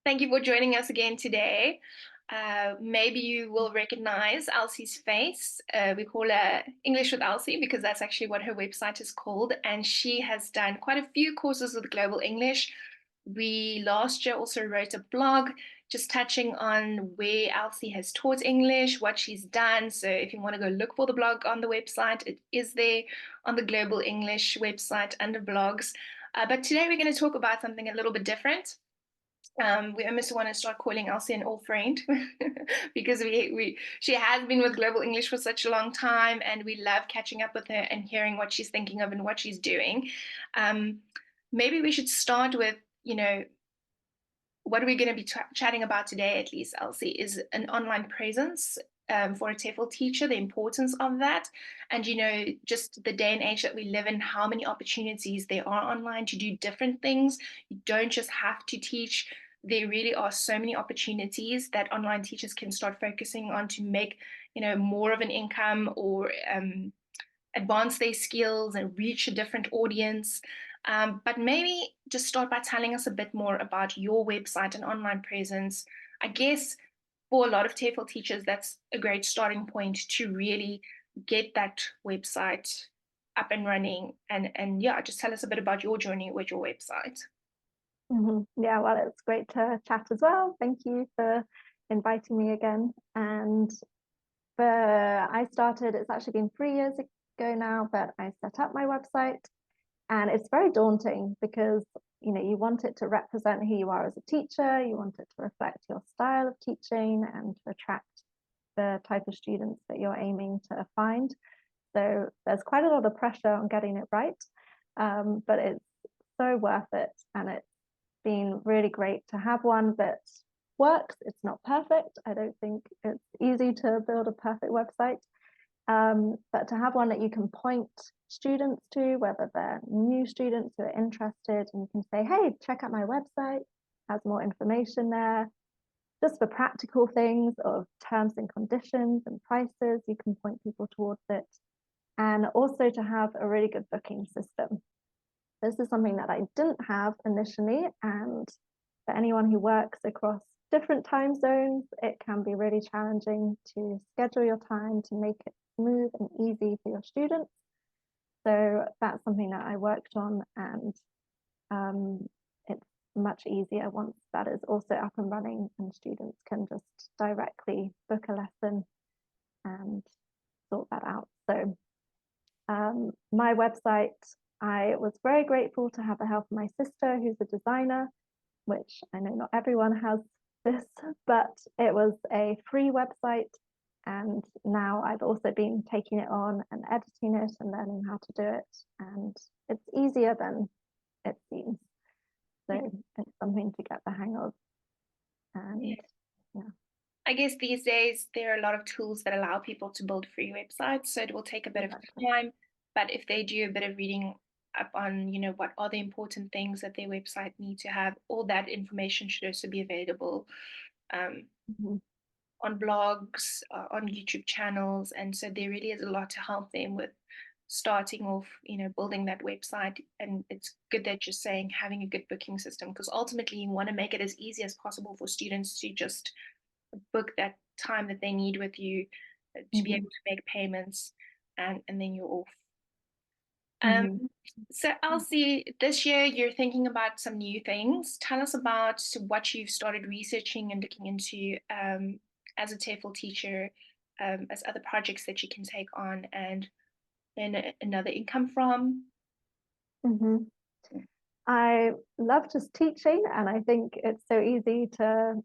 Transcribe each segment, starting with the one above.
Thank you for joining us again today. Maybe you will recognize Elsie's face. We call her English with Elsie because that's actually what her website is called. And she has done quite a few courses with Global English. We last year also wrote a blog just touching on where Elsie has taught English, what she's done. So if you want to go look for the blog on the website, it is there on the Global English website under blogs. But today we're going to talk about something a little bit different. We almost want to start calling Elsie an old friend because she has been with Global English for such a long time, and we love catching up with her and hearing what she's thinking of and what she's doing. Maybe we should start with, what are we going to be chatting about today, at least, Elsie, is an online presence for a TEFL teacher, the importance of that, and just the day and age that we live in, how many opportunities there are online to do different things. You don't just have to teach. There really are so many opportunities that online teachers can start focusing on to make, more of an income or advance their skills and reach a different audience. But maybe just start by telling us a bit more about your website and online presence. I guess for a lot of TEFL teachers, that's a great starting point to really get that website up and running. And yeah, just tell us a bit about your journey with your website. Yeah, well, it's great to chat as well. Thank you for inviting me again. And I started, it's actually been 3 years ago now, but I set up my website, and it's very daunting because you want it to represent who you are as a teacher, you want it to reflect your style of teaching and to attract the type of students that you're aiming to find. So there's quite a lot of pressure on getting it right, but it's so worth it, and it's been really great to have one that works. It's not perfect. I don't think it's easy to build a perfect website, but to have one that you can point students to, whether they're new students who are interested, and you can say, hey, check out my website, has more information there. Just for practical things of terms and conditions and prices, you can point people towards it. And also to have a really good booking system. This is something that I didn't have initially, and for anyone who works across different time zones, it can be really challenging to schedule your time to make it smooth and easy for your students. So that's something that I worked on, and it's much easier once that is also up and running and students can just directly book a lesson and sort that out. So my website, I was very grateful to have the help of my sister, who's a designer, which I know not everyone has this, but it was a free website. And now I've also been taking it on and editing it and learning how to do it. And it's easier than it seems. So it's something to get the hang of. And yeah. I guess these days there are a lot of tools that allow people to build free websites, so it will take a bit of time. But if they do a bit of reading up on, what are the important things that their website need to have, all that information should also be available on blogs, on YouTube channels, and so there really is a lot to help them with starting off, building that website. And it's good that you're saying having a good booking system, because ultimately you want to make it as easy as possible for students to just book that time that they need with you, to be able to make payments, and then you're off. So Elsie, this year you're thinking about some new things. Tell us about what you've started researching and looking into as a TEFL teacher, as other projects that you can take on and then another income from. I love just teaching, and I think it's so easy to,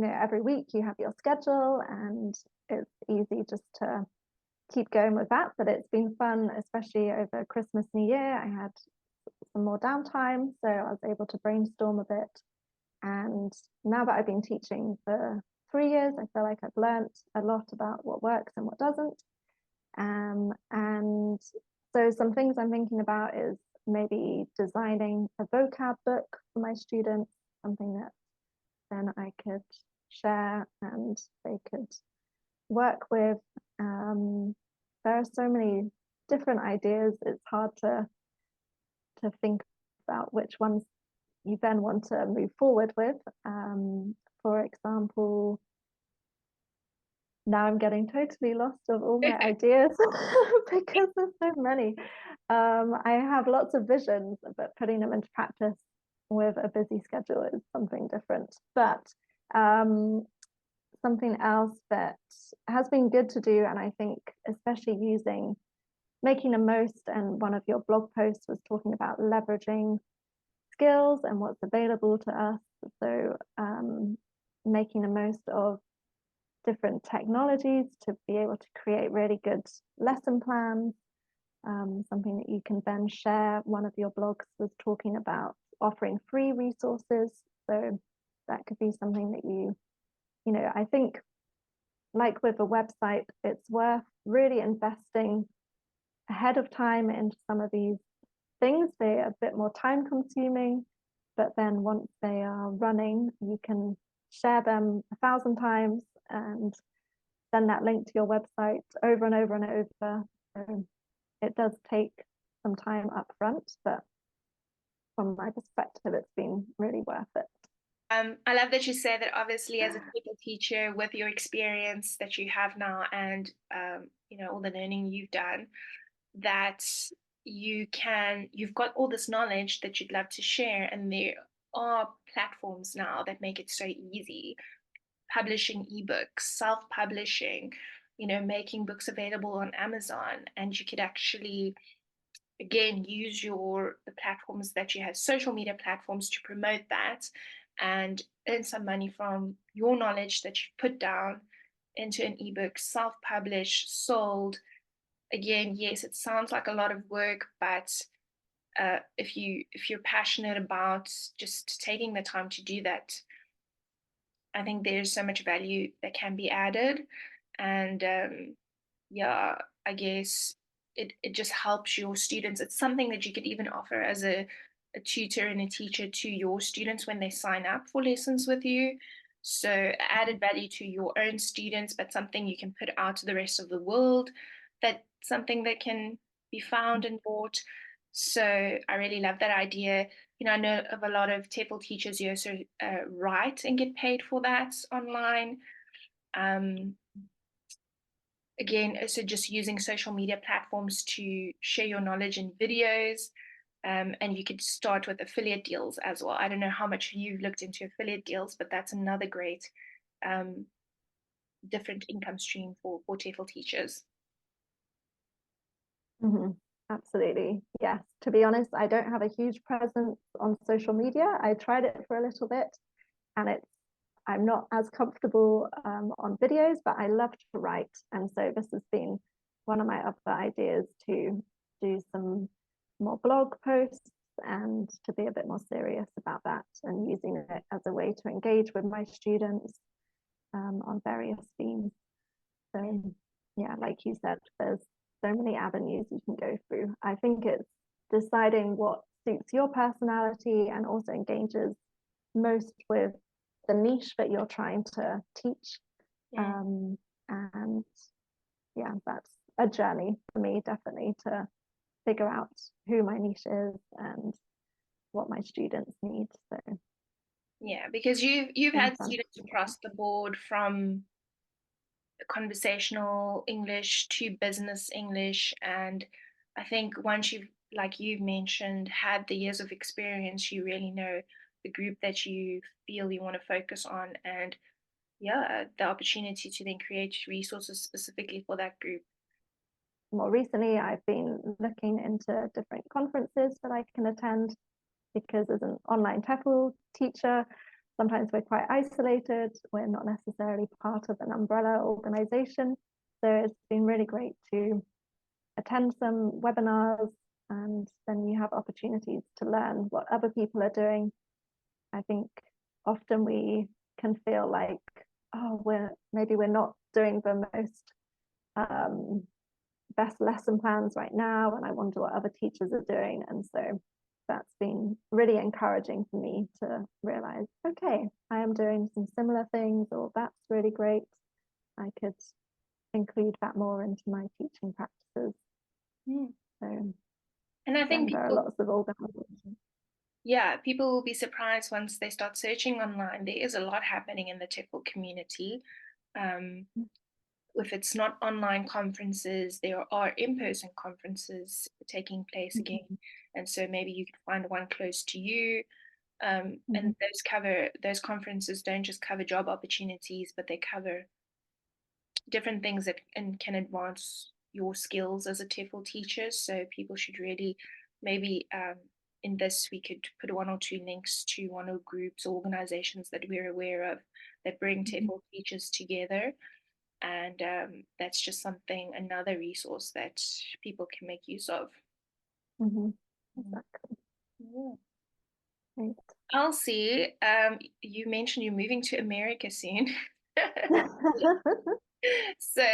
every week you have your schedule and it's easy just to keep going with that. But it's been fun, especially over Christmas, New Year. I had some more downtime, so I was able to brainstorm a bit. And now that I've been teaching for 3 years, I feel like I've learned a lot about what works and what doesn't. And so some things I'm thinking about is maybe designing a vocab book for my students, something that then I could share and they could work with. There are so many different ideas. It's hard to think about which ones you then want to move forward with. now I'm getting totally lost of all my ideas because there's so many. I have lots of visions, but putting them into practice with a busy schedule is something different. But something else that has been good to do, and I think especially making the most, and one of your blog posts was talking about leveraging skills and what's available to us. So making the most of different technologies to be able to create really good lesson plans, something that you can then share. One of your blogs was talking about offering free resources. So that could be something that I think, like with a website, it's worth really investing ahead of time into some of these things. They're a bit more time consuming, but then once they are running, you can share them 1,000 times and send that link to your website over and over and over. So it does take some time up front, but from my perspective, it's been really worth it. I love that you say that, obviously, as a TEFL teacher, with your experience that you have now and all the learning you've done, that you've got all this knowledge that you'd love to share, and there are platforms now that make it so easy. Publishing ebooks, self-publishing, making books available on Amazon, and you could actually, again, use the platforms that you have, social media platforms, to promote that and earn some money from your knowledge that you put down into an ebook, self-published, sold. Again, yes, it sounds like a lot of work, but if you're passionate about just taking the time to do that, I think there's so much value that can be added. And yeah, I guess it just helps your students. It's something that you could even offer as a tutor and a teacher to your students when they sign up for lessons with you. So added value to your own students, but something you can put out to the rest of the world, that something that can be found and bought. So I really love that idea. I know of a lot of TEFL teachers who also write and get paid for that online. Again, so just using social media platforms to share your knowledge in videos. And you could start with affiliate deals as well. I don't know how much you've looked into affiliate deals, but that's another great different income stream for TEFL teachers. Mm-hmm. Absolutely. Yes. To be honest, I don't have a huge presence on social media. I tried it for a little bit, and I'm not as comfortable on videos, but I love to write. And so this has been one of my other ideas, to do some more blog posts and to be a bit more serious about that, and using it as a way to engage with my students on various themes. So yeah, like you said, there's so many avenues you can go through. I think it's deciding what suits your personality and also engages most with the niche that you're trying to teach. And yeah, that's a journey for me, definitely, to figure out who my niche is and what my students need. So yeah, because you've had students across the board, from conversational English to business English, and I think once you've mentioned, had the years of experience, you really know the group that you feel you want to focus on, and yeah, the opportunity to then create resources specifically for that group. More recently, I've been looking into different conferences that I can attend, because as an online TEFL teacher, sometimes we're quite isolated. We're not necessarily part of an umbrella organization. So it's been really great to attend some webinars, and then you have opportunities to learn what other people are doing. I think often we can feel like, oh, we're not doing the most best lesson plans right now, and I wonder what other teachers are doing. And so that's been really encouraging for me to realize, okay, I am doing some similar things, or that's really great. I could include that more into my teaching practices. So, and I think there are lots of organizations. Yeah, people will be surprised once they start searching online. There is a lot happening in the TEFL community. if it's not online conferences, there are in-person conferences taking place Mhm. again. And so maybe you could find one close to you. Mhm. And those conferences don't just cover job opportunities, but they cover different things that can advance your skills as a TEFL teacher. So people should really maybe in this we could put one or two links to one or groups or organizations that we're aware of that bring Mhm. TEFL teachers together. And that's just something, another resource that people can make use of. Mhm. Exactly. Yeah. Right. Elsie, you mentioned you're moving to America soon. So,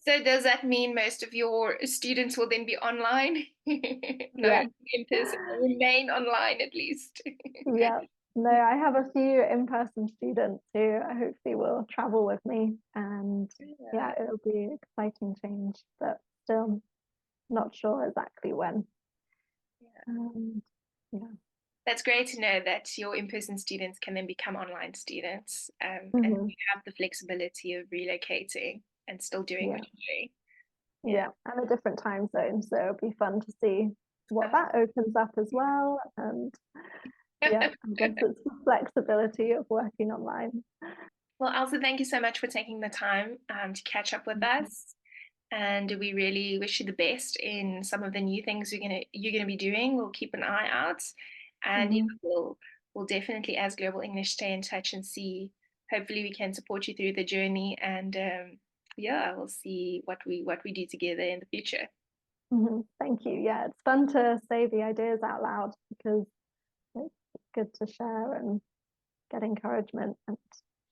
so does that mean most of your students will then be online? No, Yeah. in person, remain online at least. Yeah. No, I have a few in-person students who hopefully will travel with me, and yeah, Yeah, it'll be an exciting change, but still not sure exactly when. yeah. Yeah. That's great to know that your in-person students can then become online students, and Hmm. you have the flexibility of relocating and still doing what Yeah. you're doing. Yeah. And a different time zone, so it'll be fun to see what Yeah. that opens up as well. And yeah, I guess it's the flexibility of working online. Well, Elsa, thank you so much for taking the time to catch up with us. And we really wish you the best in some of the new things you're gonna be doing. We'll keep an eye out, and Hmm. we'll definitely, as Global English, stay in touch and see. Hopefully, we can support you through the journey, and yeah, we'll see what we do together in the future. Hmm. Thank you. Yeah, it's fun to say the ideas out loud because it's good to share and get encouragement and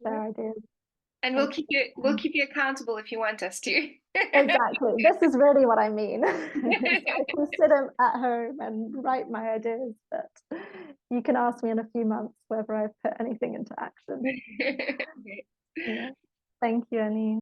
Yeah. share ideas. And we'll Thanks. keep you accountable if you want us to. Exactly. This is really what I mean. So I can sit at home and write my ideas, but you can ask me in a few months whether I've put anything into action. Okay. Yeah. Thank you, Annie.